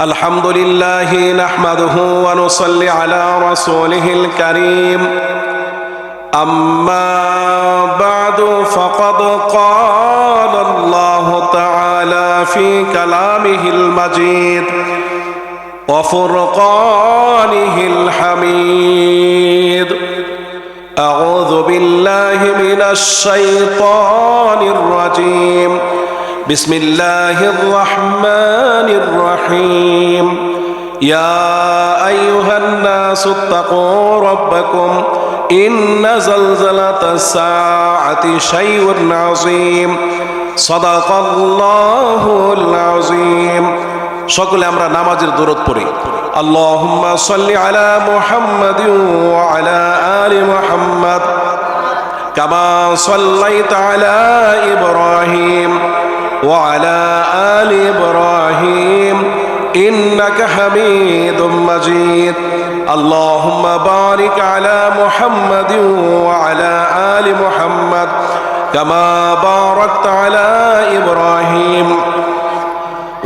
الحمد لله نحمده ونصلي على رسوله الكريم أما بعد فقد قال الله تعالى في كلامه المجيد وفرقانه الحميد أعوذ بالله من الشيطان الرجيم بسم الله الرحمن الرحيم يا أيها الناس اتقوا ربكم إن زلزلة الساعة شيء عظيم صدق الله العظيم সকলে আমরা নামাজের দরুদ পড়ি আল্লাহুম্মা সাল্লি আলা মুহাম্মাদিন ওয়া আলা আলি মুহাম্মাদ কামা সাল্লাইতা আলা ইব্রাহিম ওয়া আলা আলি ইব্রাহিম ইন্নাকা হামিদুম মাজিদ আল্লাহুম্মা বারিক আলা মুহাম্মাদিন ওয়া আলা আলি মুহাম্মাদ কামা বারাকতা আলা ইব্রাহিম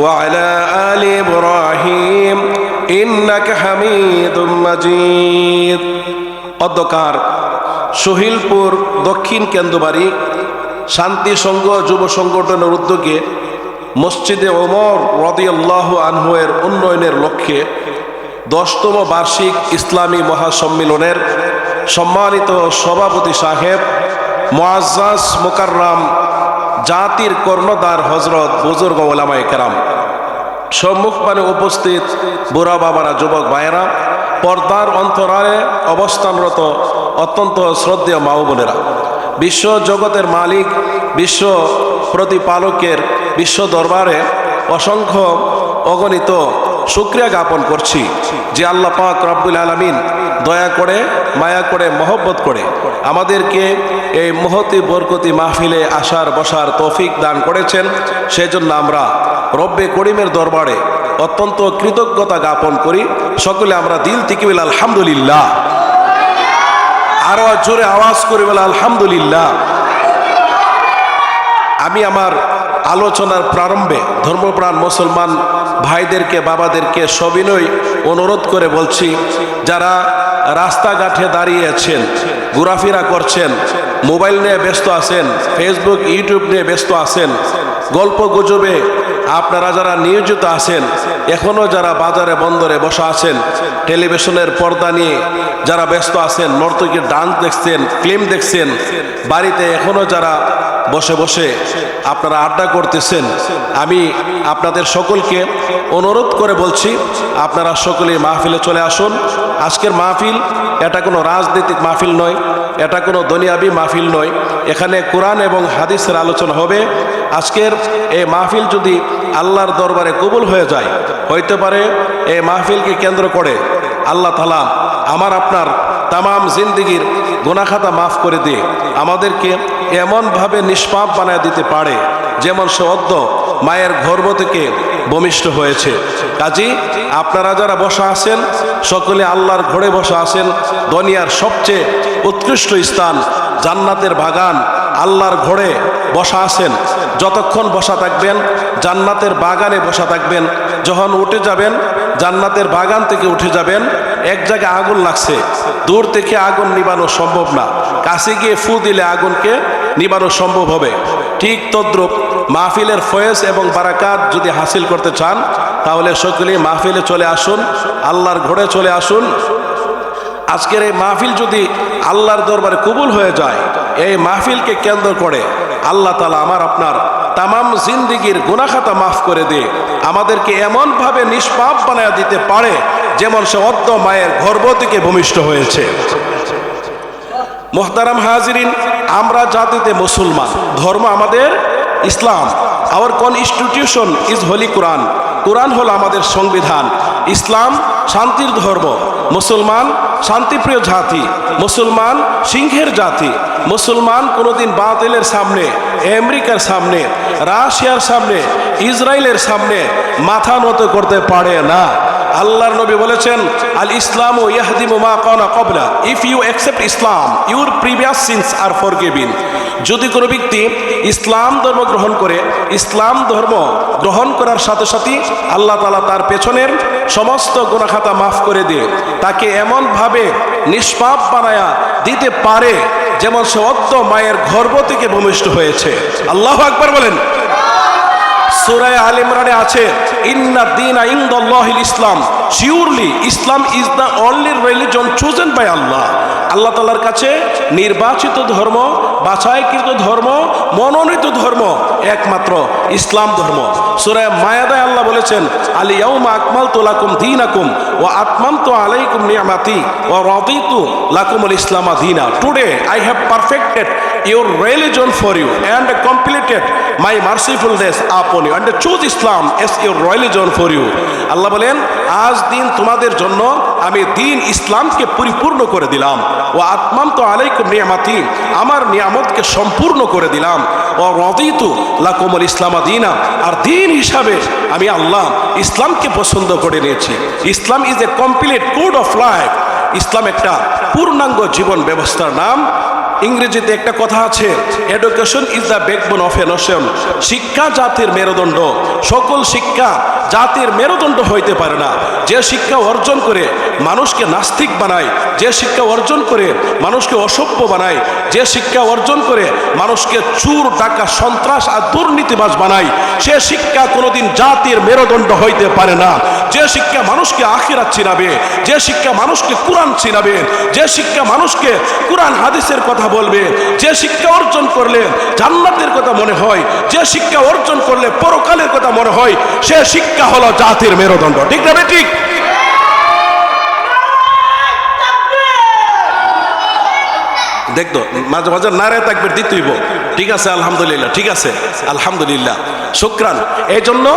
وعلى آل إبراهيم إنك حميد مجيد অধ্যকার সোহিলপুর দক্ষিণ কেন্দ্রবাড়ি শান্তি সংঘ যুব সংগঠনের উদ্যোগে মসজিদে ওমর রাদিয়াল্লাহু আনহু এর উন্নয়নের লক্ষ্যে 10তম বার্ষিক ইসলামী মহাসম্মেলনের সম্মানিত সভাপতি সাহেব মুআজ্জাজ মুকাররম জাতির কর্ণধার হযরত বুজুর্গ ওলামায়ে কেরাম, সম্মুখপানে উপস্থিত বুড়া বাবারা, যুবক ভাইয়েরা, পর্দার অন্তরালে অবস্থানরত অত্যন্ত শ্রদ্ধেয় মা ও বোনেরা, বিশ্ব জগতের মালিক, বিশ্ব প্রতিপালকের বিশ্ব দরবারে অসংখ্য অগণিত শুকরিয়া জ্ঞাপন করছি যে আল্লাহ পাক রব্বুল আলামিন দয়া করে, মায়া করে, মহব্বত করে আমাদেরকে এই মহতি বরকতি মাহফিলে আসার বসার তৌফিক দান করেছেন। সেজন্য আমরা রব্বে করিমের দরবারে অত্যন্ত কৃতজ্ঞতা জ্ঞাপন করি। সকলে আমরা দিল থেকে বলি আলহামদুলিল্লাহ, আরো জোরে আওয়াজ করে বলি আলহামদুলিল্লাহ। আমি আমার আলোচনার প্রারম্ভে ধর্মপ্রাণ মুসলমান ভাইদেরকে, বাবাদেরকে সবিনয় অনুরোধ করে বলছি, যারা রাস্তাঘাটে দাঁড়িয়ে আছেন, ঘোরাফেরা করছেন, মোবাইল নিয়ে ব্যস্ত আছেন, ফেসবুক ইউটিউব নিয়ে ব্যস্ত আছেন, গল্প গুজবে আপনারা যারা নিয়োজিত আছেন, এখনও যারা বাজারে বন্দরে বসা আছেন, টেলিভিশনের পর্দা নিয়ে যারা ব্যস্ত আছেন, নর্তকীর ডান্স দেখছেন, ফিল্ম দেখছেন, বাড়িতে এখনও যারা বসে বসে আপনারা আড্ডা করতেছেন, আমি আপনাদের সকলকে অনুরোধ করে বলছি, আপনারা সকলে মাহফিলে চলে আসুন। আজকের মাহফিল এটা কোনো রাজনৈতিক মাহফিল নয়, এটা কোনো দুনিয়াবি মাহফিল নয়। এখানে কোরআন এবং হাদিসের আলোচনা হবে। আজকের এই মাহফিল যদি আল্লাহর দরবারে কবুল হয়ে যায়, হইতে পারে এই মাহফিলকে কেন্দ্র করে আল্লাহ তাআলা আমার আপনার তামাম জিন্দিগির গুনাহখাতা মাফ করে দিয়ে আমাদেরকে এমনভাবে নিষ্পাপ বানায় দিতে পারে যেমন সে অদ্য মায়ের গর্ভ থেকে ভূমিষ্ঠ হয়েছে। কাজী আপনারা যারা বসা আছেন, সকলে আল্লাহর ঘরে বসা আছেন। দুনিয়ার সবচেয়ে উৎকৃষ্ট স্থান জান্নাতের বাগান, আল্লাহর ঘরে বসা আছেন। যতক্ষণ বসা থাকবেন জান্নাতের বাগানে বসা থাকবেন। যখন উঠে যাবেন, জান্নাতের বাগান থেকে উঠে যাবেন, এক জায়গায় আগুন লাগছে, দূর থেকে আগুন নিবানো সম্ভব না, কাছে গিয়ে ফু দিলে আগুনকে নিবানো সম্ভব হবে। ঠিক তদ্রূপ মাহফিলের ফয়েজ এবং বারাকাত যদি হাসিল করতে চান, তাহলে সকলেই মাহফিলে চলে আসুন, আল্লাহর ঘরে চলে আসুন। আজকের এই মাহফিল যদি আল্লাহর দরবারে কবুল হয়ে যায়, এই মাহফিলকে কেন্দ্র করে আল্লাহ তাআলা আমার আপনার তামাম জিন্দিগির গুনাহখাতা মাফ করে দিয়ে আমাদেরকে এমনভাবে নিষ্পাপ বানায় দিতে পারে যেমন সে অদ্য মায়ের গর্ভ থেকে ভূমিষ্ঠ হয়েছে। মুহতারাম হাজিরিন, আমরা জাতিতে মুসলমান, ধর্ম আমাদের ইসলাম। আওয়ার কনস্টিটিউশন ইজ হোলি কোরআন। কোরআন হলো আমাদের সংবিধান। ইসলাম শান্তির ধর্ম, মুসলমান শান্তিপ্রিয় জাতি, মুসলমান সিংহের জাতি। মুসলমান কোনোদিন বাতিলের সামনে, আমেরিকার সামনে, রাশিয়ার সামনে, ইসরায়েলের সামনে মাথা নত করতে পারে না। আল্লাহর নবী বলেছেন, আল ইসলামু ইয়াহদিমু মা কানা ক্বাবলা। If you accept Islam, your previous sins are forgiven. যদি কোনো ব্যক্তি ইসলাম ধর্ম গ্রহণ করে, ইসলাম ধর্ম গ্রহণ করার সাথে সাথে আল্লাহ তাআলা তার পেছনের সমস্ত গুনাহ খাতা মাফ করে দিয়ে তাকে এমনভাবে নিষ্পাপ বানায়া দিতে পারে যেমন সে অদ্য মায়ের গর্ভ থেকে ভূমিষ্ঠ হয়েছে। আল্লাহু আকবার বলেন। সূরা আল ইমরানে আছে, ইন্না দীনা ইনদাল্লাহিল ইসলাম, surely Islam is the only religion chosen by Allah. আল্লাহ তাআলার কাছে নির্বাচিত ধর্ম, বাছাইকৃত ধর্ম, মনোনীত ধর্ম একমাত্র ইসলাম ধর্ম। সূরা মায়াদায় আল্লাহ বলেছেন, আল ইয়াউমা আকমালতু লাকুম দীনাকুম ওয়া আতমামতু আলাইকুম নি'মাতি ওয়া রাদিতু লাকুমুল ইসলাম দীনা। Today I have perfected your religion for you and completed my mercifulness upon you and choose Islam as your religion for you. আল্লাহ বলেন, আজ দিন তোমাদের জন্য আমি দিন ইসলামকে পরিপূর্ণ করে দিলাম। ওয়া আতমামতু আলাইকুম নি'মাতি, আমার নিয়ামতকে সম্পূর্ণ করে দিলাম। ওয়া রাদিতু লাকুমুল ইসলাম দীনা, আর দিন হিসাবে আমি আল্লাহ ইসলামকে পছন্দ করে নিয়েছি। Islam is a complete code of life. ইসলাম একটা পূর্ণাঙ্গ জীবন ব্যবস্থার নাম। ইংরেজিতে একটা কথা আছে, education is the backbone of a nation. শিক্ষা জাতির মেরুদণ্ড। সকল শিক্ষা জাতির মেরুদণ্ড হইতে পারে না। যে শিক্ষা অর্জন করে মানুষকে নাস্তিক বানায়, যে শিক্ষা অর্জন করে মানুষকে অসভ্য বানায়, যে শিক্ষা অর্জন করে মানুষকে চোর, ডাকাত, সন্ত্রাস আর দুর্নীতিবাজ বানায়, সে শিক্ষা কোনোদিন জাতির মেরুদণ্ড হইতে পারে না। যে শিক্ষা মানুষকে আখিরাত চিনাবে, যে শিক্ষা মানুষকে কোরআন চিনাবে, যে শিক্ষা মানুষকে কোরআন হাদিসের কথা বলবে, যে শিক্ষা অর্জন করলে জান্নাতের কথা মনে হয়, যে শিক্ষা অর্জন করলে পরকালের কথা মনে হয়, সে শিক্ষা হলো জাতির মেরুদণ্ড। ঠিক না ঠিক? দেখতো মাঝে মাঝে নারায়ে তাকবীর দিতেইব। ঠিক আছে, আলহামদুলিল্লাহ, ঠিক আছে, আলহামদুলিল্লাহ, শুকরান। এই জন্য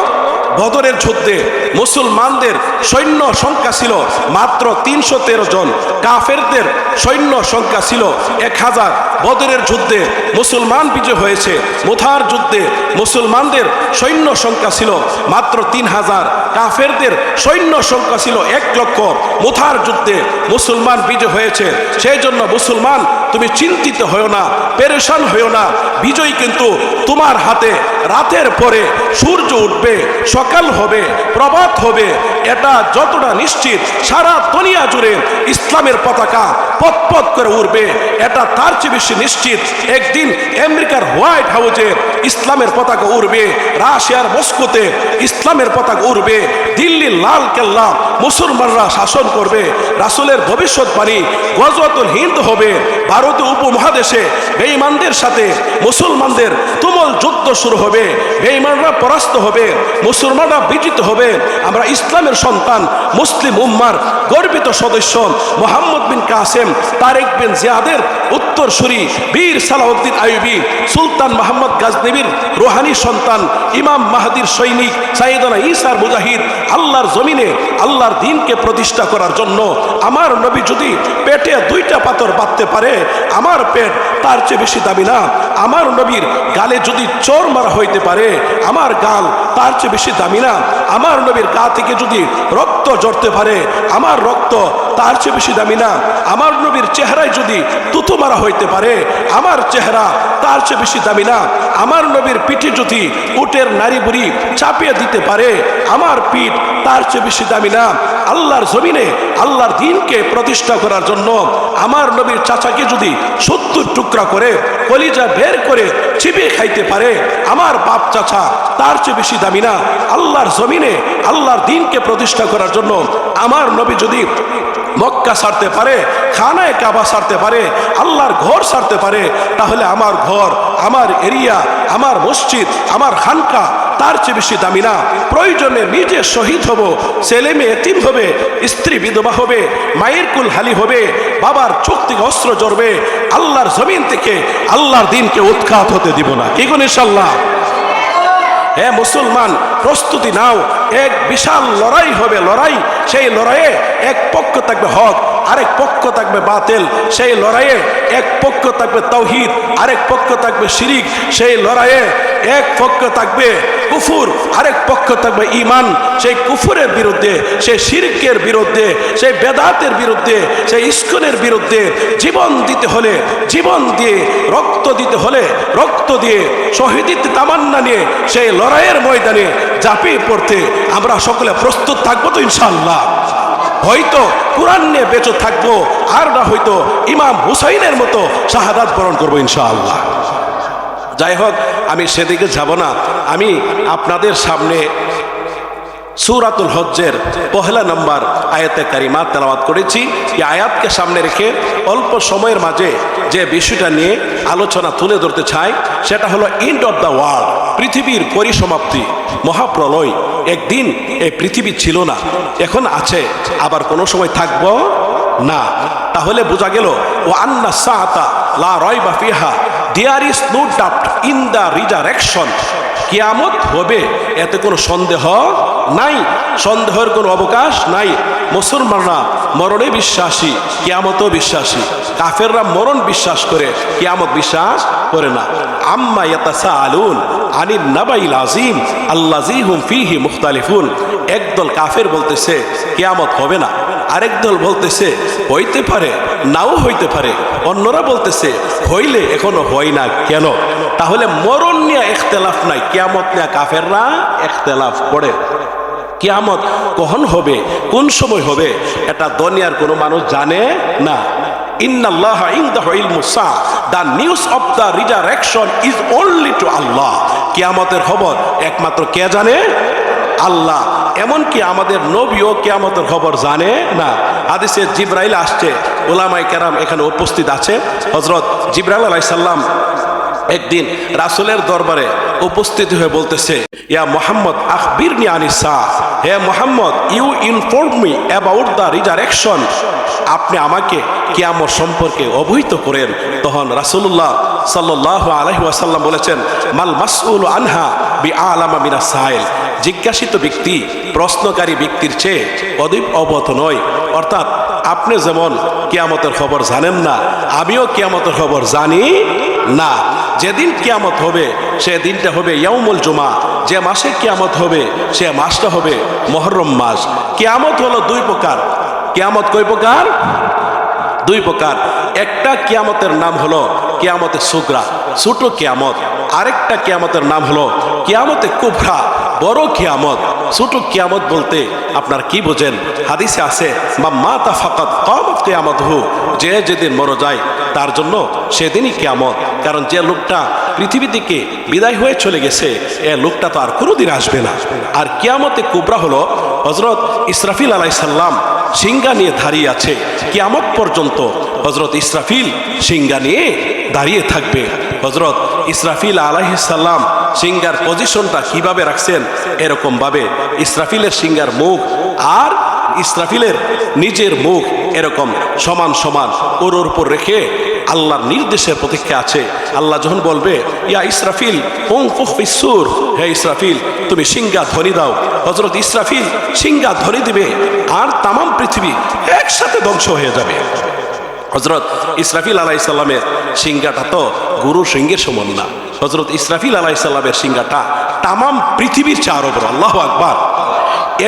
বদরের যুদ্ধে মুসলমানদের সৈন্য সংখ্যা ছিল মাত্র 313 জন, কাফেরদের সৈন্য সংখ্যা ছিল 1000। বদরের যুদ্ধে মুসলমান বিজয় হয়েছে। মুথার যুদ্ধে মুসলমানদের সৈন্য সংখ্যা ছিল মাত্র 3000, কাফেরদের সৈন্য সংখ্যা ছিল 1 লক্ষ। মুথার যুদ্ধে মুসলমান বিজয় হয়েছে। সেই জন্য মুসলমান, তুমি চিন্তিত হও না, পেরেশান হও না। বিজয় কিন্তু তোমার হাতে। রাতের পরে সূর্য উঠবে, সকাল হবে, প্রভাত হবে, এটা যতটা নিশ্চিত সারা দুনিয়া জুড়ে ইসলামের পতাকা পথ করে উড়বে, এটা তার চেয়ে বেশি নিশ্চিত একদিন আমেরিকার হোয়াইট হাউসে ইসলামের পতাকা উড়বে, রাশিয়ার মস্কোতে ইসলামের পতাকা উড়বে, দিল্লির লাল কেল্লা মুসলমানরা শাসন করবে। রাসূলের ভবিষ্যৎবাণী গজওয়াতুল হিন্দ হবে। ভারতীয় উপমহাদেশে বেঈমানদের সাথে মুসলমানদের তুমুল যুদ্ধ শুরু হবে। বেঈমানরা পরাস্ত হবে, মুসলমানরা বিজিত হবে। আমরা ইসলামের সন্তান, মুসলিম উম্মার গর্বিত সদস্য মোহাম্মদ বিন কাসেম তারেক বিন জিয়াদের উত্তরসূরি বীর সালাউদ্দিন আইয়ুবী, সুলতান মোহাম্মদ গাজনবীর রুহানি সন্তান, ইমাম মাহদির সৈনিক সাইয়েদনা ঈসার মুজাহিদ, আল্লাহর জমিনে আল্লাহর দ্বীনকে প্রতিষ্ঠা করার জন্য আমার নবী যদি পেটে 2টা পাথর বাঁধতে পারে, আমার পেট তার চেয়ে বেশি দামি না। আমার নবীর গালে যদি চোর মারা হইতে পারে, আমার গাল তার চেয়ে বেশি দামি না। আমার নবীর গা থেকে যদি রক্ত ঝরতে পারে, আমার রক্ত তার চেয়ে বেশি দামি না। আমার নবীর চেহারায় যদি তুতু মারা হইতে পারে, আমার চেহারা তার চেয়ে বেশি দামি না। আমার নবীর পিঠে যদি উটের নারী বুড়ি চাপিয়ে দিতে পারে, আমার পিঠ তার চেয়ে বেশি দামি না। আল্লাহর জমিনে আল্লাহর দ্বীনকে প্রতিষ্ঠা করার জন্য আমার নবীর চাচাকে যদি 70 টুকরা করে কলিজা বের করে চিবিয়ে খাইতে পারে, আমার বাপ চাচা তার চেয়ে বেশি দামি না। আল্লাহর জমিনে আল্লাহর দ্বীনকে প্রতিষ্ঠা করার জন্য আমার নবী যদি মক্কা ছাড়তে পারে, খানায়ে কাবা ছাড়তে পারে, আল্লাহর ঘর ছাড়তে পারে, তাহলে আমার ঘর, আমার এরিয়া, আমার মসজিদ, আমার খানকা তার চেয়ে বেশি দামি না। প্রয়োজনে নিজে শহীদ হব, ছেলে মেয়ে এতিম হবে, স্ত্রী বিধবা হবে, মায়ের কুল হালি হবে, বাবার চোখ থেকে অস্ত্র জ্বরবে, আল্লাহর জমিন থেকে আল্লাহর দ্বীনকে উৎখাত হতে দিব না। কি গুণ ইনশাআল্লাহ? হে মুসলমান, প্রস্তুতি নাও, এক বিশাল লড়াই হবে। লড়াই, সেই লড়াইয়ে এক পক্ষ থাকবে হক, আরেক পক্ষ থাকবে বাতিল। সেই লড়াইয়ে এক পক্ষ থাকবে তাওহীদ, আরেক পক্ষ থাকবে শিরিক। সেই লড়াইয়ে এক পক্ষ থাকবে কুফর, আরেক পক্ষ থাকবে ঈমান। সেই কুফরের বিরুদ্ধে, সেই শিরকের বিরুদ্ধে, সেই বেদাতের বিরুদ্ধে, সেই ইস্কনের বিরুদ্ধে জীবন দিতে হলে জীবন দিয়ে, রক্ত দিতে হলে রক্ত দিয়ে, শহীদের তামান্না নিয়ে সেই লড়াইয়ের ময়দানে ঝাঁপিয়ে পড়তে আমরা সকলে প্রস্তুত থাকবো তো ইনশাআল্লাহ? হয়তো কোরআন নিয়ে বেঁচে থাকবো, আর না হয়তো ইমাম হুসাইনের মতো শাহাদাত বরণ করবো ইনশাআল্লাহ। যাই হোক, আমি সেদিকে যাব না। আমি আপনাদের সামনে সূরাতুল হজ্জের পহেলা নম্বর আয়াতে কারিমা তেলাওয়াত করেছি। এই আয়াতকে সামনে রেখে অল্প সময়ের মাঝে যে বিষয়টা নিয়ে আলোচনা তুলে ধরতে চাই সেটা হলো এন্ড অফ দ্য ওয়ার্ল্ড, পৃথিবীর পরিসমাপ্তি, মহাপ্রলয়। একদিন এই পৃথিবী ছিল না, এখন আছে, আবার কোনো সময় থাকবো না। তাহলে বোঝা গেল ও আন্না সাআতা লা রাইবা ফিহা, there is no doubt in the resurrection. কিয়ামত হবে, এতে কোনো সন্দেহ নাই, সন্দেহের কোনো অবকাশ নাই। মুসলমানরা মরণে বিশ্বাসী, কিয়ামতও বিশ্বাসী। কাফেররা মরণ বিশ্বাস করে, কিয়ামত বিশ্বাস করে না। আম্মা ইয়াতাসাআলুন আনিন নাবাইল আযীম আল্লাযী হুম ফীহি মুখতালিফুন। একদল কাফের বলতেছে কিয়ামত হবে না, আরেক দল বলতেছে হইতে পারে, নাও হইতে পারে। অন্যরা বলতেছে হইলে এখনো হয় না কেন? তাহলে মরণ নিয়ে ইখতিলাফ নাই, কিয়ামত নিয়ে কাফেররা ইখতিলাফ করে। কিয়ামত কখন হবে, কোন সময় হবে, এটা দুনিয়ার কোনো মানুষ জানে না। ইন্নাল্লাহা ইনদাহু ইলমুস সাআ, the news of the resurrection is only to Allah. কিয়ামতের খবর একমাত্র কে জানে? আল্লাহ। এমনকি আমাদের নবীও কিয়ামতের খবর জানে না। হাদিসে জিবরাইল আসছে, উলামায়ে কেরাম এখানে উপস্থিত আছে। হযরত জিবরাইল আলাইহিস সালাম একদিন রাসূলের দরবারে উপস্থিত হয়ে বলতেছে, ইয়া মুহাম্মদ আখবিরনি আনিস সাআ, হে Muhammad you inform me about the resurrection, আপনি আমাকে কিয়ামত সম্পর্কে অবহিত করেন। তখন রাসূলুল্লাহ সাল্লাল্লাহু আলাইহি ওয়াসাল্লাম বলেছেন, মাল মাসউলু আনহা বিআলামা মিনাস সাইল, জিজ্ঞাসিত ব্যক্তি প্রশ্নকারী ব্যক্তির চেয়ে অধিক অবগত নয়। অর্থাৎ আপনি যেমন কিয়ামতের খবর জানেন না, আমিও কিয়ামতের খবর জানি না। যেদিন কিয়ামত হবে সে দিনটা হবে ইয়াউমুল জুমা। যে মাসে কিয়ামত হবে সে মাসটা হবে মুহররম মাস। কিয়ামত হলো দুই প্রকার। কিয়ামত কয় প্রকার? দুই প্রকার। একটা কিয়ামতের নাম হলো কিয়ামতে সুগরা, ছোট কিয়ামত। আরেকটা কিয়ামতের নাম হলো কিয়ামতে কুবরা, বড় কিয়ামত। ছোট কিয়ামত বলতে আপনার কি বোঝেন? হাদিসে আছে মা মাতা ফাকাত কামাত কিয়ামতুহু, যে যেদিন মরে যায় তার জন্য সেদিনই কিয়ামত। কারণ যে লোকটা পৃথিবী থেকে বিদায় হয়ে চলে গেছে, এ লোকটা তো আর কোনোদিন আসবে না। আর কিয়ামতে কুবরা হলো হযরত ইসরাফিল আলাইহিস সালাম সিংহা নিয়ে দাঁড়িয়ে আছে। কিয়ামত পর্যন্ত হযরত ইসরাফিল সিংহা নিয়ে দাঁড়িয়ে থাকবে। হযরত ইসরাফিল আলাইহিস সালাম সিংহার পজিশনটা কিভাবে রাখছেন? এরকম ভাবে ইসরাফিলের সিংহার মুখ আর ইসরাফিলের নিজের মুখ এরকম সমান সমান ওর উপর রেখে আল্লাহর নির্দেশের প্রতীক্ষা আছে। আল্লাহ যখন বলবে ইয়া ইসরাফিল উনফুখ ফিস সূর, হে ইসরাফিল তুমি সিংহা ধ্বনি দাও, হযরত ইসরাফিল সিংহা ধ্বনি দিবে আর তাম পৃথিবী একসাথে ধ্বংস হয়ে যাবে। হযরত ইসরাফিল আলাইহিস সালামের সিংহাটা তো গুরু সিংহের সমান না। হযরত ইসরাফিল আলাইহিস সালামের সিংহাটা তাম পৃথিবীর চেয়ে আরো বড়। আল্লাহু আকবার।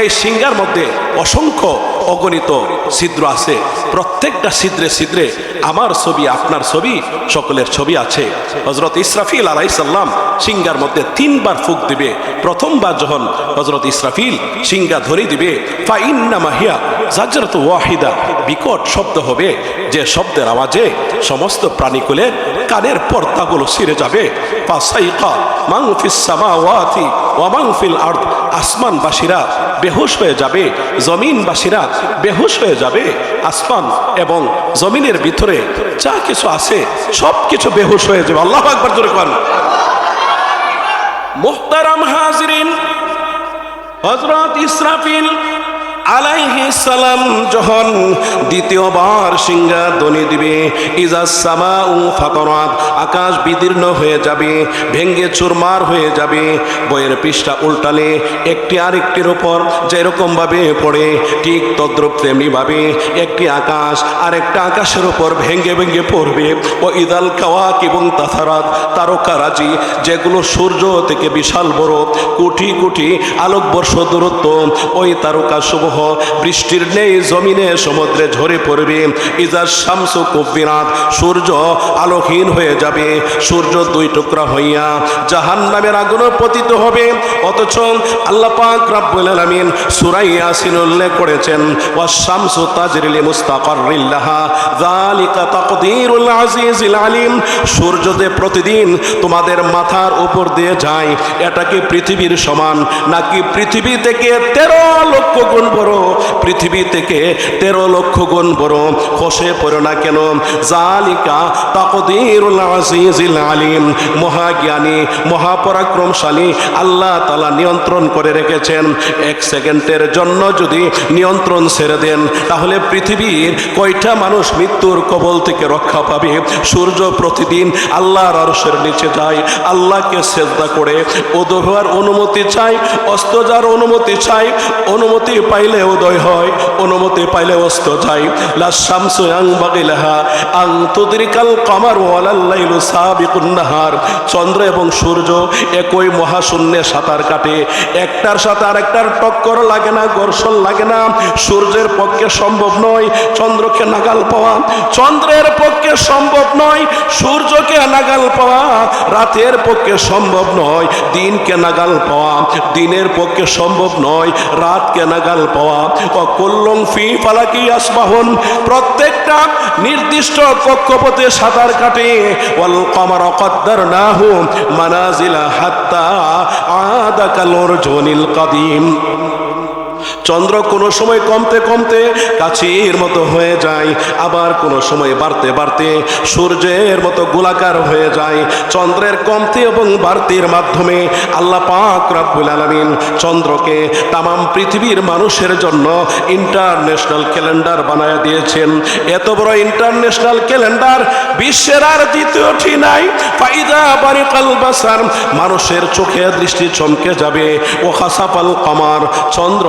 এই সিংহার মধ্যে অসংখ্য অগণিত ছিদ্র আছে। প্রত্যেকটা ছিদ্রে ছিদ্রে আমার ছবি, আপনার ছবি, সকলের ছবি আছে। হযরত ইসরাফিল আলাইহিস সালাম সিংহার মধ্যে তিনবার ফুঁক দিবে। প্রথমবার যখন হযরত ইসরাফিল সিংহা ধরে দিবে, ফা ইন্নামা হিয়া জাজরাতু ওয়াহিদা, বিকট শব্দ হবে, যে শব্দের আওয়াজে সমস্ত প্রাণীকুলের কানের পর্দাগুলো ছিঁড়ে যাবে। ফা সাইকা মান ফিস সামাওয়াতি ওয়া মান ফিল আরদ, আসমানবাসীরা বেহুশ হয়ে যাবে, জমিনবাসীরা বেহুশ হয়ে যাবে। আসমান এবং জমিনের ভিতরে যা কিছু আছে সব কিছু বেহুশ হয়ে যাবে। আল্লাহু আকবার জোরে কোন। মুহতারাম হাজিরিন, হযরত ইসরাফিল আলাইহিস সালাম যখন দ্বিতীয়বার সিংহা ধ্বনি দিবে, ইজাস সামাউ ফাতারাত, আকাশ বিদীর্ণ হয়ে যাবে, ভেঙ্গে চুরমার হয়ে যাবে। বইয়ের পৃষ্ঠা উল্টালে একটি আরেকটির উপর যেরকম ভাবে পড়ে, ঠিক তদ্রূপ তেমনি ভাবে একটি আকাশ আরেকটা আকাশের উপর ভেঙ্গে ভেঙ্গে পড়বে। ও ইদাল কাওয়াকিব তাসারাত, তারকারাজি যেগুলো সূর্য থেকে বিশাল বড়, কোটি কোটি আলোকবর্ষ দূরত্ব, ওই তারকা সমূহ বৃষ্টির নেই জমিনে সমুদ্রে ঝরে পড়বে। ইজাস শামসু কুব্বিরাত, সূর্য আলোকহীন হয়ে যাবে, সূর্য দুই টুকরা হইয়া জাহান্নামের আগুনে পতিত হবে। অথচ আল্লাহ পাক রব্বুল আলামিন সূরা ইয়াসিন উল্লেখ করেছেন, ওয়াস শামসু তাজরি লিমুস্তাকাররিল লাহা যালিকা তাকদীরুল আজিজিল আলিম। সূর্য যে প্রতিদিন তোমাদের মাথার উপর দিয়ে যায়, এটা কি পৃথিবীর সমান নাকি পৃথিবী থেকে 13 লক্ষ গুণ বড়? পৃথিবী থেকে 13 লক্ষ গুণ বড়। খসে পড়ো না কেন? জালিকা তাকদীরুল আজিজিল আলিম, মহাজ্ঞানী মহাপরাক্রমশালী আল্লাহ তাআলা নিয়ন্ত্রণ করে রেখেছেন। 1 সেকেন্ডের জন্য যদি নিয়ন্ত্রণ ছেড়ে দেন, তাহলে পৃথিবীর কয়টা মানুষ মৃত্যুর কবল থেকে রক্ষা পাবে? সূর্য প্রতিদিন আল্লাহর আরশের নিচে যায়, আল্লাহকে সেজদা করে উদয় হওয়ার অনুমতি চাই, অস্ত যাওয়ার অনুমতি চাই। অনুমতি পাইলে উদয় হয়, অনুমতি পাইলে অস্ত যায়। লা শামসু ইয়ানবাগি লাহা আন তুদরিকাল কমার ওয়ালাল লাইলু সাবিকুন নাহার। চন্দ্র এবং সূর্য একই মহাশূন্যে সাঁতার কাটে, একটার সাথে আরেকটার টক্কর লাগে না, ঘর্ষণ লাগে না। সূর্যের পক্ষে সম্ভব নয় চন্দ্রকে নাগাল পাওয়া, চন্দ্রের পক্ষে সম্ভব নয় সূর্যকে নাগাল পাওয়া, রাতের পক্ষে সম্ভব নয় দিনকে নাগাল পাওয়া, দিনের পক্ষে সম্ভব নয় রাতকে নাগাল পাওয়া। অকুল্লুম ফি ফালাকি ইয়াসবাহুন, প্রত্যেকটা নির্দিষ্ট কক্ষপথে সাঁতার কাটে। ওয়াল কমারা কদ্দারনাহু মানাজিলা হাত্তা আদা কাল উরজুনিল কাদিম। চন্দ্র কোনো সময় কমতে কমতে কাছির মতো হয়ে যায়, আবার কোনো সময় বাড়তে বাড়তে সূর্যের মতো গোলাকার হয়ে যায়। চন্দ্রের কমতে এবং বাড়তির মাধ্যমে আল্লাহ পাক রব্বুল আলামিন চন্দ্রকে তামাম পৃথিবীর মানুষের জন্য ইন্টারন্যাশনাল ক্যালেন্ডার বানায় দিয়েছেন। এত বড় ইন্টারন্যাশনাল ক্যালেন্ডার বিশ্বের আর দ্বিতীয়টি নাই। ফাইদা বারিকাল বাসার, মানুষের চোখে দৃষ্টি চমকে যাবে। ও খাসাফাল কমার, চন্দ্র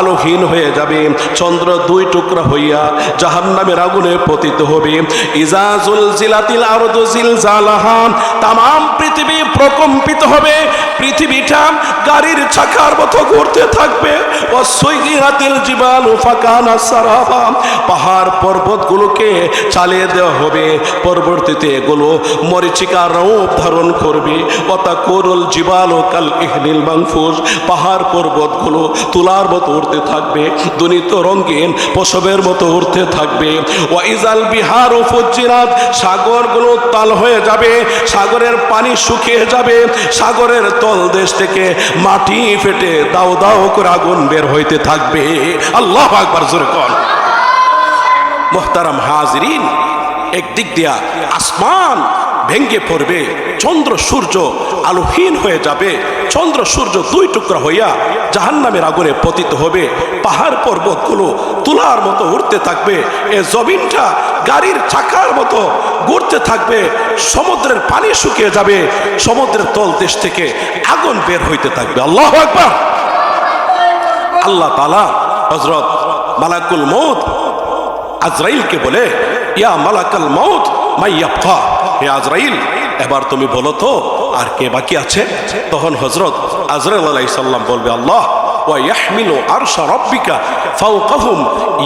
আলোহীন হয়ে যাবে, চন্দ্র দুই টুকরা হইয়া জাহান্নামের আগুনে পতিত হবে। ইজা জুলজিলাতিল আরদু জিলজালাহা, তামাম পৃথিবী প্রকম্পিত হবে, পৃথিবীটা গাড়ির চাকার মতো ঘুরতে থাকবে। ওয়াসুইগিরাতিল জিবালু ফাকানা সারাবা, পাহাড় পর্বতগুলোকে চালিয়ে দেওয়া হবে, পরবর্তীতে এগুলো মরীচিকা রূপ ধারণ করবে। ওয়াতাকুরুল জিবালু কাল ইহনিল মানফুস, পাহাড় পর্বতগুলো তুলার মতো উড়তে থাকবে, দুনিত রঙিন পশমের মতো উড়তে থাকবে। ওয়াইজাল বিহারু ফুজ্জিরাত, সাগরগুলো তাল হয়ে যাবে, সাগরের পানি শুকিয়ে যাবে, সাগরের তলদেশ থেকে মাটি ফেটে দাও দাও করে আগুন বের হইতে থাকবে। আল্লাহু আকবার, জোরে কোন। মুহতারাম হাজিরিন, একদিক দিয়া আসমান ভেঙ্গে পড়বে, চন্দ্র সূর্য আলোহীন হয়ে যাবে, চন্দ্র সূর্য দুই টুকরা হইয়া জাহান্নামের আগুনে পতিত হবে, পাহাড় পর্বতগুলো তুলার মতো উঠতে থাকবে, এ জমিনটা গাড়ির চাকার মতো ঘুরতে থাকবে, সমুদ্রের পানি শুকিয়ে যাবে, সমুদ্রের তলদেশ থেকে আগুন বের হইতে থাকবে। আল্লাহু আকবার। আল্লাহ তাআলা হযরত মালাকুল মউত আজরাইলকে বলে, ইয়া মালাকাল মউত মাইয়াবকা, হে আজরাইল এবার তুমি বলো তো আর কে বাকি আছে? তখন হযরত আজরাইল আলাইহিস সালাম বলবে, আল্লাহ ওয়া ইয়াহমিলু আরশা রাব্বিকা ফাওকাহুম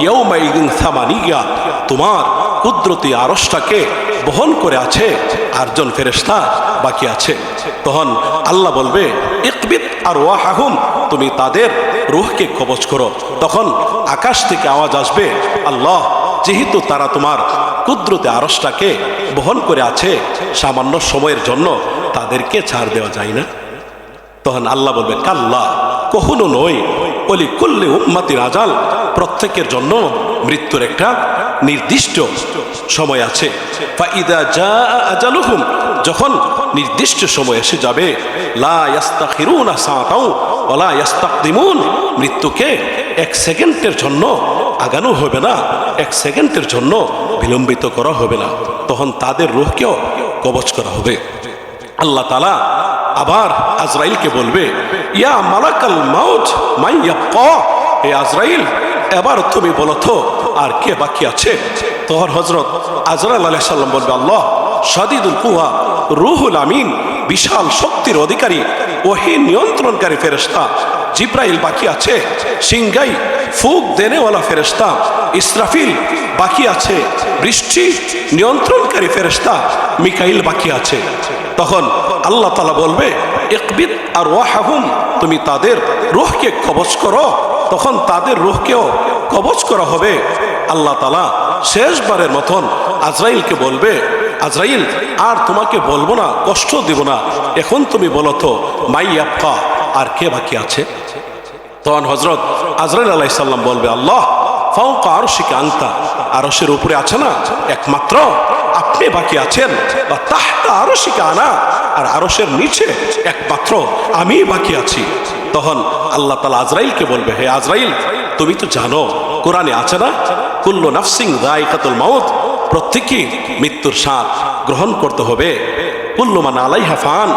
ইয়াওমাইযিন সামানিয়া, তোমার কুদরতি আরশটাকে বহন করে আছে আটজন ফেরেশতা বাকি আছে। তখন আল্লাহ বলবে, ইকবিত আরওয়াহাহুম, তুমি তাদের রূহকে কবজ করো। তখন আকাশ থেকে আওয়াজ আসবে, আল্লাহ যেহেতু তারা তোমার কুদরতে আরশটাকে বহন করে আছে, সামান্য সময়ের জন্য তাদেরকে ছাড় দেওয়া যায় না। তখন আল্লাহ বলবে, কাল্লা, কখনো নয়, ওলি কুল্লি উম্মাতির আজাল, প্রত্যেকের জন্য মৃত্যুর একটা নির্দিষ্ট সময় আছে। ফাইদা জাআ আজালুহুম, যখন নির্দিষ্ট সময় এসে যাবে, লা ইস্তাখিরুনা সাআতাও ওয়া লা ইস্তাকদিমুন, মৃত্যুকে এক সেকেন্ডের জন্য আগানো হবে না, এক সেকেন্ডের জন্য বিলম্বিত করা হবে না, তখন তাদের রূহকেও কবজ করা হবে। আল্লাহ তাআলা আবার আজরাইলকে বলবে, ইয়া মালাকাল মাউত মান ইয়াবকা, হে আজরাইল এবার তুমি বলো তো আর কে বাকি আছে। তখন হযরত আজরাইল আলাইহিস সালাম বলবে, আল্লাহ শাদীদুল কুওয়া রূহুল আমিন, বিশাল শক্তির অধিকারী ওহী নিয়ন্ত্রণকারী ফেরেশতা জিব্রাইল বাকি আছে, সিংগাই ফুক দেনেওয়ালা ফেরেশতা ইসরাফিল বাকি আছে, বৃষ্টি নিয়ন্ত্রণকারী ফেরেশতা মিকাইল বাকি আছে। তখন আল্লাহ তাআলা বলবে, ইকবিদ আরওয়াহাহুম, তুমি তাদের রূহকে কবজ করো, তখন তাদের রূহকেও কবজ করা হবে। আল্লাহ তাআলা শেষবারের মতন আজরাইলকে বলবে, আজরাইল আর তোমাকে বলবো না, কষ্ট দিব না, এখন তুমি বলো তো মাই ইয়াবকা, আর কে বাকি আছে। তখন হযরত আজরাইল আলাইহিস সালাম বলবে, আল্লাহ ফাওকা আরশিকা আনতা, আরশের উপরে আছে না একমাত্র আপনি বাকি আছেন, বা তাহতা আরশিকা আনা, আর আরশের নিচে একমাত্র আমি বাকি আছি। তখন আল্লাহ তাআলা আজরাইলকে বলবে, হে আজরাইল তুমি তো জানো কোরআনে আছে না, কুল্লু নাফসিন যায়িকাতুল মাউত, প্রত্যেকই মৃত্যুর স্বাদ গ্রহণ করতে হবে, কুল্লু মান আলাইহা ফান,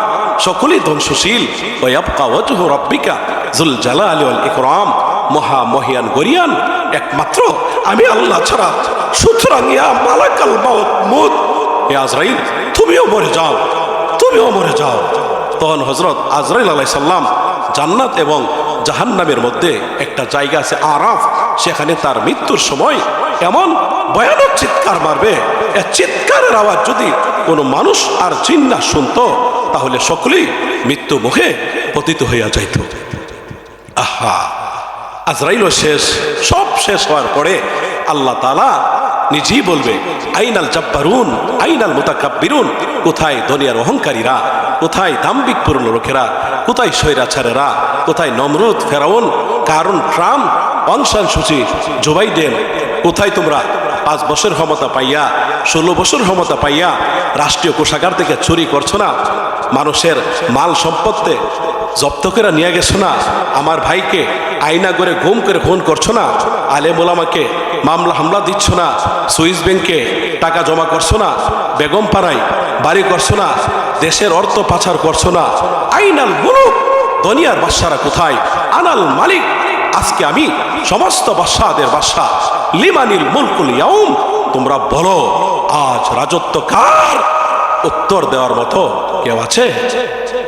সকলেই ধ্বংসশীল, ওয়া ইয়াবকা ওয়াজহু রাব্বিকা যুল জালালি ওয়াল ইকরাম, মহা মহিয়ান গরিয়ান একমাত্র আমি আল্লাহ ছাড়া। সুতরাং ইয়া মালাকাল মাউত মুত, হে আজরাইল তুমিও মরে যাও, তুমিও মরে যাও। তখন হযরত আজরাইল আলাইহিস সালাম জান্নাত এবং জাহান্নামের মধ্যে একটা জায়গা আছে আরাফ, সেখানে তার মৃত্যুর সময় এমন ভয়ানক চিৎকার মারবে, এই চিৎকারের আওয়াজ যদি কোনো মানুষ আর জিন না শুনতো, তাহলে সকলেই মৃত্যু মুখে পতিত হইয়া যাইত। আহা, আজরাইলও শেষ, সব শেষ হওয়ার পরে আল্লাহ তাআলা নিজেই বলবে, আইনাল জাব্বারুন আইনাল মুতাকাব্বিরুন, কোথায় দুনিয়ার অহংকারীরা, কোথায় দাম্ভিক পূর্ণ লোকেরা, কোথায় স্বৈরাচারেরা, কোথায় নমরুদ, ফেরাউন, কারুন, ট্রাম্প, অংশান সূচি, জো বাইডেন, কোথায় তোমরা 5 বছর ক্ষমতা পাইয়া 16 বছর ক্ষমতা পাইয়া রাষ্ট্রীয় কোষাগার থেকে চুরি করছো না, মানুষের মাল সম্পত্তি জব্দ করে নিয়ে গেছো না, আমার ভাইকে আয়না করে গুম করে খুন করছো না, আলেম ওলামাকে মামলা হামলা দিচ্ছ না, সুইস ব্যাংকে টাকা জমা করছো না, বেগম পাড়ায় বাড়ি করছো না, দেশের অর্থ পাচার করছো না, আইনাল মুলুক, দুনিয়ার বাদশারা কোথায়, আনাল মালিক, আজকে আমি সমস্ত বাদশাদের বাদশা, লিমানিল মুলকুল ইয়াউম, তোমরা বলো আজ রাজত্ব কার। উত্তর দেওয়ার মতো কেউ আছে?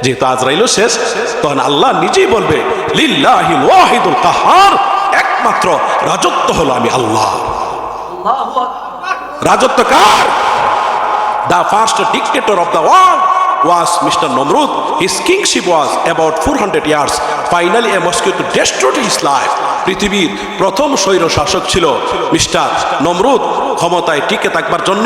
যেহেতু আজরাইলও শেষ, তখন আল্লাহ নিজেই বলবে, লিল্লাহিল ওয়াহিদুল কাহার, একমাত্র রাজত্ব হলো আমি আল্লাহ। রাজত্ব কার? The first dictator of the world was Mr. Namrud. His kingship was about 400 years. Finally, a mosquito destroyed his life. পৃথিবীর প্রথম স্বৈর শাসক ছিল মিস্টার নমরুদ। ক্ষমতায় টিকে থাকবার জন্য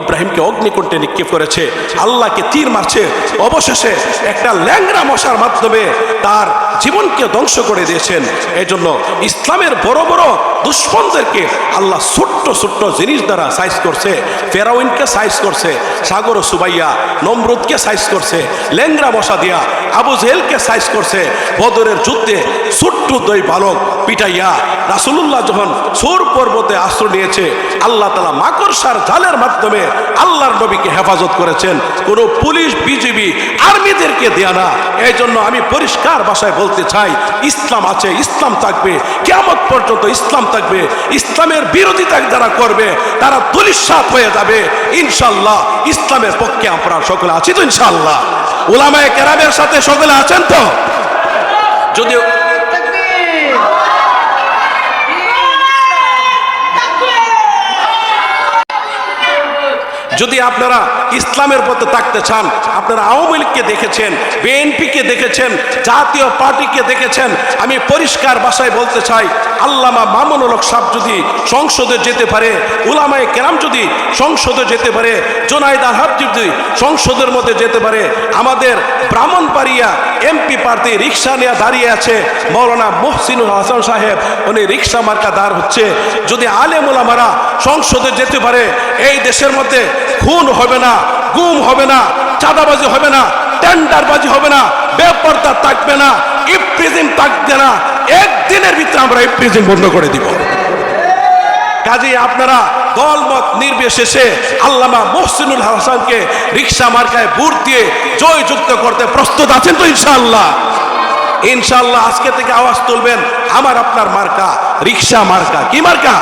ইব্রাহিমকে অগ্নিকুণ্ডে নিক্ষেপ করেছে, আল্লাহকে তীর মারছে, অবশেষে একটা ল্যাংড়া মশার মাধ্যমে তার জীবনকে ধ্বংস করে দিয়েছেন। এজন্য ইসলামের বড় বড় দুশ্মনদেরকে আল্লাহ ছোট্ট ছোট্ট জিনিস দ্বারা সাইজ করছে। ফেরাউনকে সাইজ করছে, সাগর সুবাইয়া, নমরুদকে সাইজ করছে, ল্যাংড়া মশা দিয়া আবু জেহেলকে সাইজ করছে। বদরের যুদ্ধে ছোট্ট 2 বালক পিটাইয়া রাসূলুল্লাহ যখন সৌর পর্বতে আশ্রয় নিয়েছে, আল্লাহ তাআলা মাকড়সার জালের মাধ্যমে আল্লাহর নবীকে হেফাজত করেছেন, কোনো পুলিশ, বিজিবি, আর্মিদেরকে দেয়া না। এই জন্য আমি পরিষ্কার ভাষায় বলতে চাই, ইসলাম আছে, ইসলাম থাকবে, কিয়ামত পর্যন্ত ইসলাম থাকবে। ইসলামের বিরোধিতা যারা করবে তারা ধূলিসাৎ হয়ে যাবে ইনশাআল্লাহ। ইসলামের পক্ষে আমরা সকলে আছি তো ইনশাআল্লাহ? উলামায়ে কেরামের সাথে সকলে আছেন তো? যদিও যদি আপনারা ইসলামের পথে থাকতে চান, আপনারা আওয়ামী লীগকে দেখেছেন, বিএনপিকে দেখেছেন, জাতীয় পার্টিকে দেখেছেন, আমি পরিষ্কার ভাষায় বলতে চাই, আল্লামা মামুনুল হক সাহেব যদি সংসদে যেতে পারে, উলামায়ে কেরাম যদি সংসদে যেতে পারে, জুনায়েদ আলহাজ যদি সংসদের মধ্যে যেতে পারে, আমাদের ব্রাহ্মণবাড়িয়া এমপি প্রার্থী রিক্সা নিয়ে দাঁড়িয়ে আছে মাওলানা মুহসিনুল হাসান সাহেব, উনি রিক্সা মার্কা দাঁড় হচ্ছে, যদি আলেম উলামারা সংসদে যেতে পারে, এই দেশের মধ্যে খুন হবে না, গুম হবে না, চাঁদাবাজি হবে না, টেন্ডারবাজি হবে না, বেপরদা থাকবে না, ইফটিজিং থাকবে না। একদিনের ভিতরে আমরা ইফটিজিং বন্ধ করে দিব। কাজেই আপনারা দলমত নির্বিশেষে আল্লামা মুহসিনুল হাসানকে রিক্সা মার্কায় ভোট দিয়ে জয়যুক্ত করতে প্রস্তুত আছেন তো? ইনশাআল্লাহ, ইনশাআল্লাহ আজকে থেকে আওয়াজ তুলবেন, আমার আপনার মার্কা রিক্সা মার্কা। কি মার্কা?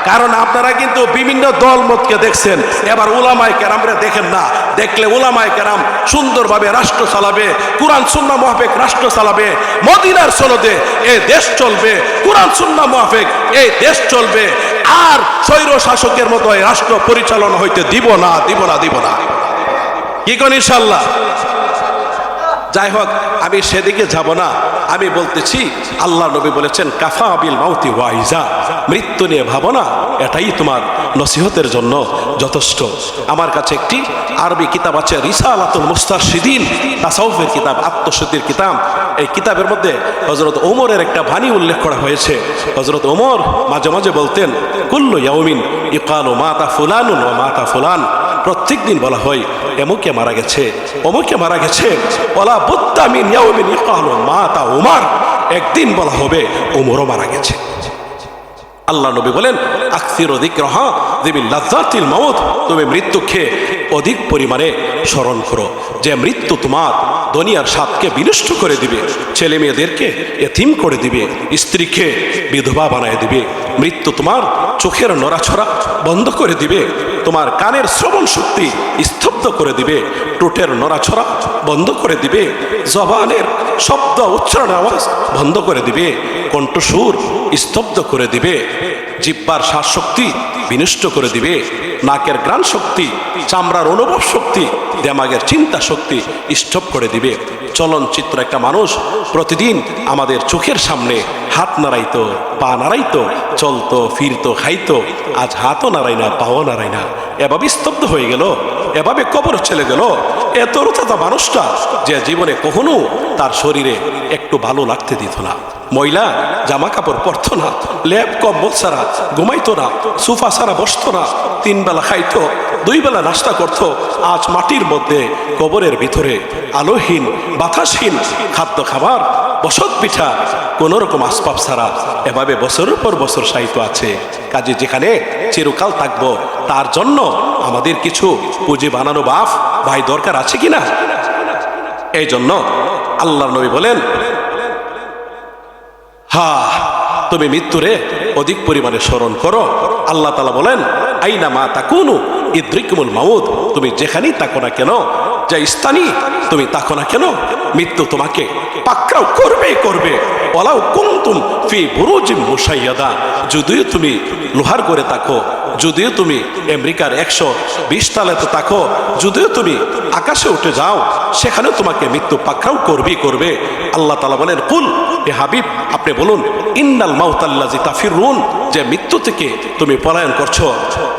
কারণ আপনারা কিন্তু বিভিন্ন দলমতকে দেখছেন, এবার উলামায়ে কেরামরা দেখেন না। দেখলে উলামায়ে কেরাম সুন্দরভাবে রাষ্ট্র চালাবে, কুরআন সুন্নাহ মুআফিক রাষ্ট্র চালাবে, মদিনার সনদে এই দেশ চলবে, কুরআন সুন্নাহ মুআফিক এই দেশ চলবে, আর স্বৈর শাসকের মতো এই রাষ্ট্র পরিচালনা হইতে দিব না, দিব না, দিব না। কি কোন ইনশাআল্লাহ? যাই হোক, আমি সেদিকে যাব না। আমি বলতেছি, আল্লাহ নবী বলেছেন কাফা বিল মাউতি ওয়াইজা, মৃত্যু নিয়ে ভাবনা এটাই তোমার নসিহতের জন্য যথেষ্ট। আমার কাছে একটি আরবি কিতাব আছে, রিসালাতুল মুস্তারশিদিন, তাসাউফের কিতাব, আত্মশুদ্ধির কিতাব। এই কিতাবের মধ্যে হযরত ওমরের একটা বাণী উল্লেখ করা হয়েছে। হযরত ওমর মাঝে মাঝে বলতেন, কুল্লু ইয়াউমিন ইকালু মাতা ফুলানুন ওয়া মাতা ফুলান, প্রত্যেক দিন বলা হয় এমুকে মারা গেছে, অমুকে মারা গেছে, ওয়ালা বুদ্দা মিন ইয়াউমিন ইকালু মাতা উমর, একদিন বলা হবে ওমরও মারা গেছে। আল্লাহ নবী বলেন আকসিরু যিকরাহা যিবিল লাযযাতিল মাউত, তুমি মৃত্যুকে অধিক পরিমাণে স্মরণ করো, যে মৃত্যু তোমার দুনিয়ার স্বাদকে বিনষ্ট করে দিবে, ছেলে মেয়েদেরকে এতিম করে দিবে, স্ত্রীকে বিধবা বানায় দিবে। মৃত্যু তোমার চোখের নড়াছড়া বন্ধ করে দিবে, তোমার কানের শ্রবণ শক্তি স্তব্ধ করে দিবে, ঠোঁটের নড়াছড়া বন্ধ করে দিবে, জবানের শব্দ উচ্চারণ আওয়াজ বন্ধ করে দিবে, কণ্ঠস্বর স্তব্ধ করে দিবে, জিহ্বার শ্বাস শক্তি বিনষ্ট করে দিবে, নাকের ঘ্রাণ শক্তি, চামড়ার অনুভব শক্তি, দিমাগের চিন্তা শক্তি স্টপ করে দিবে। চলনচিত্র একটা মানুষ প্রতিদিন আমাদের চোখের সামনে হাত নাড়াইতো, পা নাড়াইতো, চলতো, ফিরতো, খাইতো, আজ হাতও নাড়াই না, পাও নাড়াই না, এভাবে স্তব্ধ হয়ে গেল, এভাবে কবর চলে গেল। এত রুতা মানুষটা যে জীবনে কখনো তার শরীরে একটু ভালো লাগতে দিত না, ময়লা জামা কাপড় পরতো না, লেপ কম্বল ছাড়া ঘুমাইতো না, সোফা ছাড়া বসতো না, 3 বেলা খাইতো, 2 বেলা নাস্তা করতো, আজ মাটির মধ্যে কবরের ভিতরে আলোহীন বাতাসহীন খাদ্য খাবার, বসত পিঠা, কোন রকম আসবাব ছাড়া এভাবে বছরের পর বছর সাহিত্য আছে। কাজে যেখানে চিরকাল থাকবো, তার জন্য আমাদের কিছু পুঁজি বানানো বাপ ভাই দরকার আছে কিনা? এই জন্য আল্লাহর নবী বলেন, হ্যাঁ তুমি মৃত্যুরে অধিক পরিমাণে স্মরণ করো। আল্লাহ তাআলা বলেন আইনা মা তাকুনু ইদরিকুমুল মাউত, তুমি যেখানেই থাকো না কেন, যে স্থানই তুমি থাকো না কেন, মৃত্যু তোমাকে পাকড়াও করবেই করবে। ওয়ালাউ কুনতুম ফি বুরুজিম মুশাইয়াদা, যদিও তুমি লোহার করে থাকো, যদিও তুমি আমেরিকার 120 তলাতে থাকো, যদিও তুমি আকাশে উঠে যাও, সেখানে তোমাকে মৃত্যু পাকড়াও করবেই করবে। আল্লাহ তাআলা বলেন কুল, হে হাবিব আপনি বলুন, ইন্নাল মাউতাল্লাযী তাফিরুন, যে মৃত্যু থেকে তুমি পলায়ন করছো,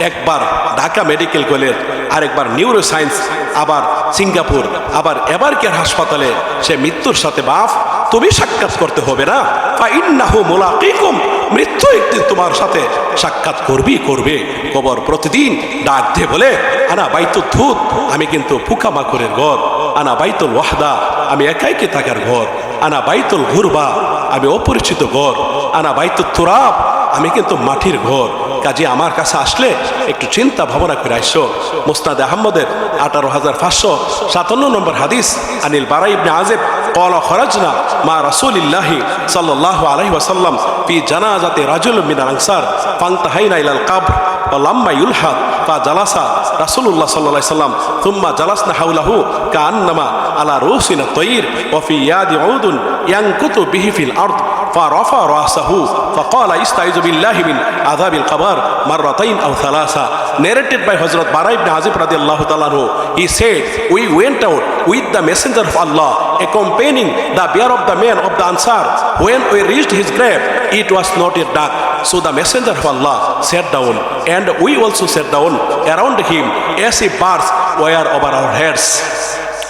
একবার ঢাকা মেডিকেল কলেজ, আরেকবার নিউরো সায়েন্স, আবার সিঙ্গাপুর, আবার এবারকের হাসপাতালে সে মৃত্যুর সাথে বাপ তুমি সাক্ষাৎ করতে হবে না? ফাইন্নাহু মুলাকিকুম, মৃত্যু একদিন তোমার সাথে সাক্ষাৎ করবি করবে। কবর প্রতিদিন ডাক দিয়ে বলে আনা বাইতুত ধুত, আমি কিন্তু পোকামাকড়ের ঘর, আনা বাইতুল ওয়াহদা, আমি একাইকে থাকার ঘর, আনা বাইতুল গুরবা, আমি অপরিচিত ঘর, আনা বাইতুত তুরাব, আমি কিন্তু মাটির ঘর। কাজে আমার কাছে আসলে একটু চিন্তা ভাবনা করে আসো। মুসনাদ আহমদের 18,557 নম্বর হাদিস, আনিল বারা ইবনে আযিব ক্বালা খরাজনা মা রাসূলিল্লাহি সাল্লাল্লাহু আলাইহি ওয়াসাল্লাম ফি জানাজাতি রাজুল মিনাল আনসার ফান্তাহাইনা ইলাল কবর ওয়ালাম্মা ইউলহাদ ফাজালাসা রাসূলুল্লাহ সাল্লাল্লাহু আলাইহি ওয়াসাল্লাম থুম্মা জালাসনা হাওলাহু কাআন্নামা আলা রুসিনা তায়র ওয়া ফি ইয়াদি উদুন ইয়ানকুতু বিহি ফিল আরদ فرفع رأسه فقال استعيذ بالله من عذاب القبر مرتين أو ثلاثة. Narrated by Hazrat Bara ibn Azib radiallahu ta'ala anhu. He said, we went out with the messenger of Allah, accompanying the bier of the man of the Ansar. When we reached his grave, it was not yet dark. So the messenger of Allah sat down, and we also sat down around him as if birds were over our heads.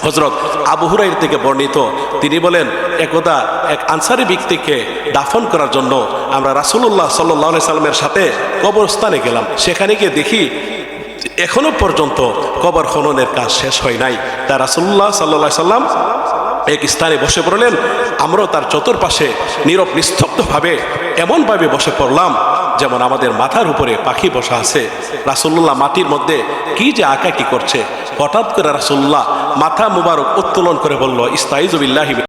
হযরত আবু হুরায়রা থেকে বর্ণিত, তিনি বলেন, একদা এক আনসারী ব্যক্তিকে দাফন করার জন্য আমরা রাসূলুল্লাহ সাল্লাল্লাহু আলাইহি সাল্লামের সাথে কবরস্থানে গেলাম। সেখানে গিয়ে দেখি এখনো পর্যন্ত কবর খননের কাজ শেষ হয় নাই। তা রাসূলুল্লাহ সাল্লাল্লাহু আলাইহি সাল্লাম এক স্থানে বসে পড়লেন। আমরাও তার চতুর্পাশে নীরব নিস্তব্ধভাবে এমনভাবে বসে পড়লাম যেমন আমাদের মাথার উপরে পাখি বসা আছে। রাসূলুল্লাহ মাটির মধ্যে কি যে আঁকাকি করছে। হঠাৎ করে রাসূলুল্লাহ মাথা মুবারক উত্তোলন করে বলল, ইস্তাইযু বিল্লাহি